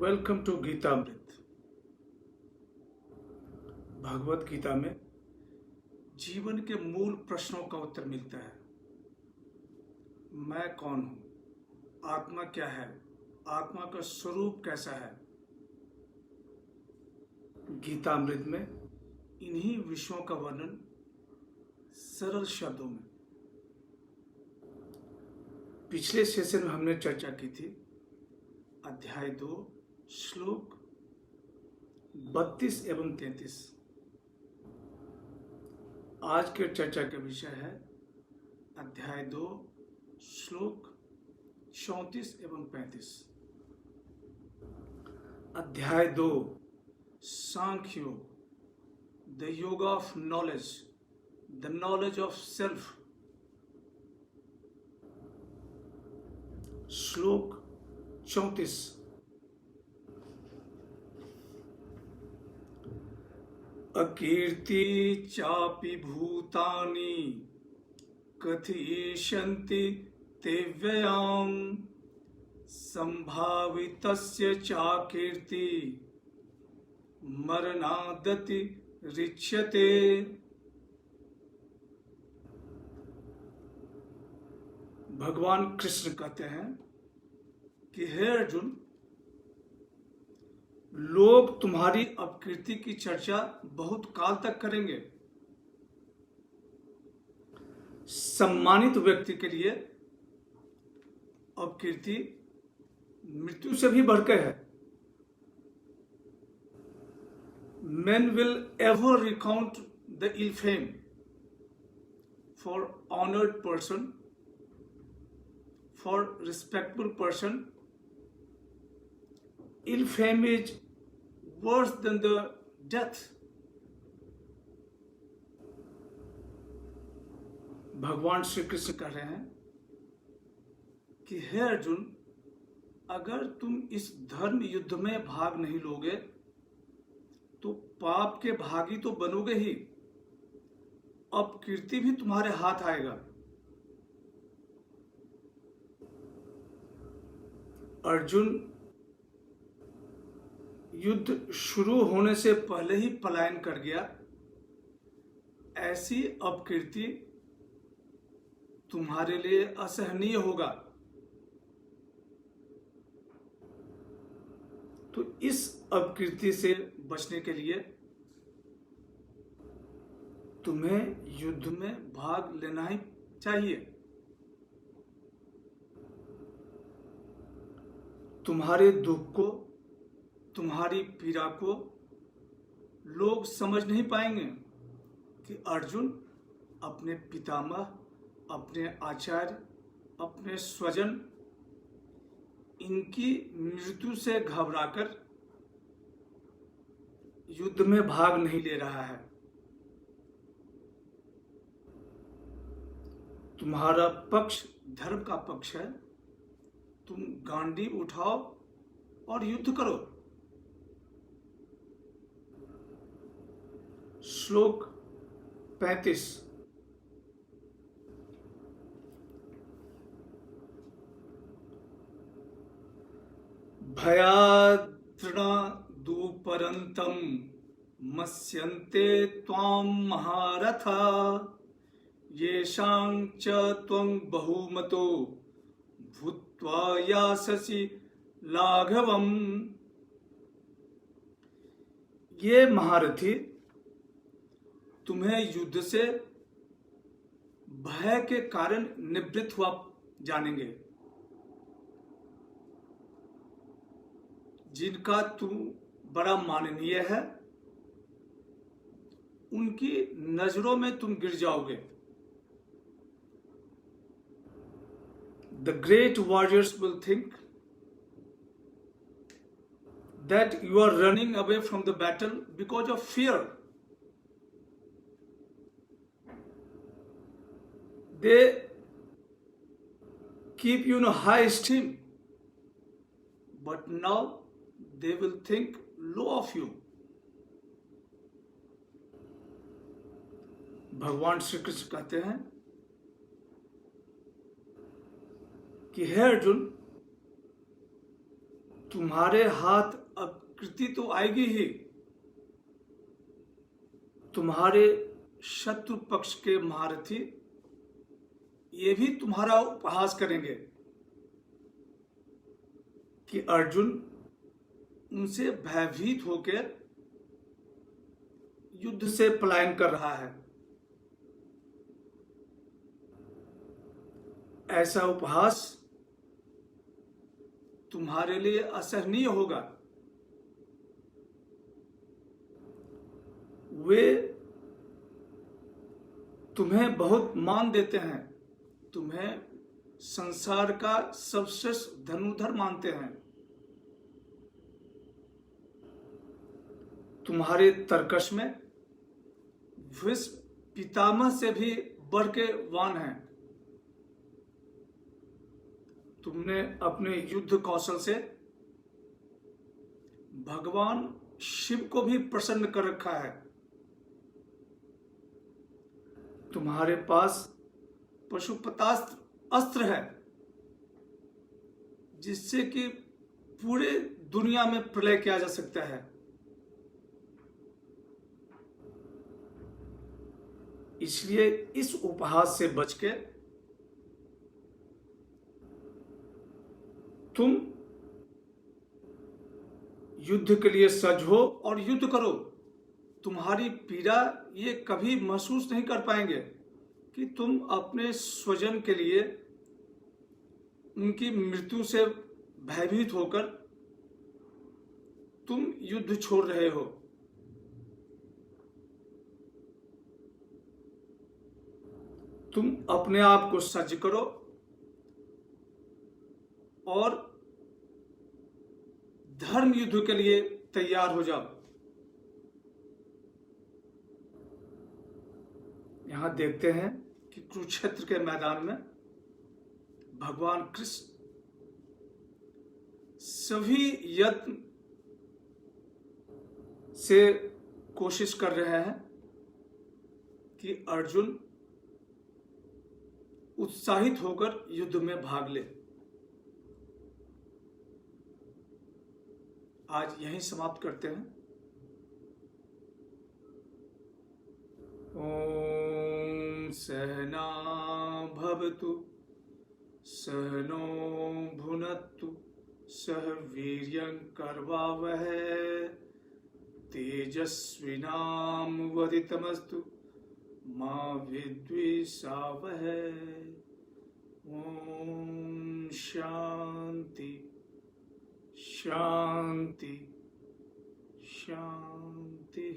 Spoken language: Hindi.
Welcome to Geetamrit. भगवत गीता में जीवन के मूल प्रश्नों का उत्तर मिलता है। मैं कौन हूँ? आत्मा क्या है? आत्मा का स्वरूप कैसा है? गीतामृत में इन्हीं विषयों का वर्णन सरल शब्दों में। पिछले सेशन में हमने चर्चा की थी अध्याय 2 श्लोक 32 एवं 33। आज के चर्चा का विषय है अध्याय 2 श्लोक 34 एवं 35। अध्याय 2 सांख्य योग, द योग of knowledge, the knowledge of self. श्लोक 34। अकीर्ति चापि भूतानि कथयिष्यन्ति ते व्ययाम् संभावितस्य चाकीर्ति मरणादति रिच्यते। भगवान कृष्ण कहते हैं कि हे अर्जुन, लोग तुम्हारी अपकीर्ति की चर्चा बहुत काल तक करेंगे। सम्मानित व्यक्ति के लिए अपकीर्ति मृत्यु से भी बढ़कर है। Men will ever recount the ill fame for honored person, for respectable person. Ill fame is worse than the death. भगवान श्री कृष्ण कह रहे हैं कि हे अर्जुन, अगर तुम इस धर्म युद्ध में भाग नहीं लोगे तो पाप के भागी तो बनोगे ही, अपकीर्ति भी तुम्हारे हाथ आएगा। अर्जुन युद्ध शुरू होने से पहले ही पलायन कर गया। ऐसी अपकीर्ति तुम्हारे लिए असहनीय होगा। तो इस अपकीर्ति से बचने के लिए तुम्हें युद्ध में भाग लेना ही चाहिए। तुम्हारे दुख को, तुम्हारी पीड़ा को लोग समझ नहीं पाएंगे कि अर्जुन अपने पितामह, अपने आचार्य, अपने स्वजन, इनकी मृत्यु से घबराकर युद्ध में भाग नहीं ले रहा है। तुम्हारा पक्ष धर्म का पक्ष है। तुम गांडीव उठाओ और युद्ध करो। श्लोक 35। भयाद्रणा दुपरंतम मस्यन्ते त्वां महारथा येषां च त्वं बहुमतो भूत्वा यास्यसि लाघवम्। ये महारथी तुम्हें युद्ध से भय के कारण निवृत्त हुआ जानेंगे। जिनका तुम बड़ा माननीय है, उनकी नजरों में तुम गिर जाओगे। The great warriors will think that you are running away from the battle because of fear. They keep you in high esteem, but now they will think low of you. भगवान श्री कृष्ण कहते हैं कि हे अर्जुन, तुम्हारे हाथ अपकृति तो आएगी ही, तुम्हारे शत्रु पक्ष के महारथी ये भी तुम्हारा उपहास करेंगे कि अर्जुन उनसे भयभीत होकर युद्ध से पलायन कर रहा है। ऐसा उपहास तुम्हारे लिए असहनीय होगा। वे तुम्हें बहुत मान देते हैं, तुम्हें संसार का सर्वश्रेष्ठ धनुर्धर मानते हैं, तुम्हारे तर्कश में विश्व पितामह से भी बढ़ के वान हैं। तुमने अपने युद्ध कौशल से भगवान शिव को भी प्रसन्न कर रखा है। तुम्हारे पास पशुपतास्त्र अस्त्र है जिससे कि पूरे दुनिया में प्रलय किया जा सकता है। इसलिए इस उपहास से बच के तुम युद्ध के लिए सज्ज हो और युद्ध करो। तुम्हारी पीड़ा ये कभी महसूस नहीं कर पाएंगे कि तुम अपने स्वजन के लिए उनकी मृत्यु से भयभीत होकर तुम युद्ध छोड़ रहे हो। तुम अपने आप को सज्ज करो और धर्म युद्ध के लिए तैयार हो जाओ। यहां देखते हैं कि कुरुक्षेत्र के मैदान में भगवान कृष्ण सभी यत्न से कोशिश कर रहे हैं कि अर्जुन उत्साहित होकर युद्ध में भाग ले। आज यहीं समाप्त करते हैं। ओम सहना भवतु सहनो भुनक्तु सह वीर्यं करवावहै तेजस्विनावधीतमस्तु मा विद्विषावहै। ओम शांति शांति शांति।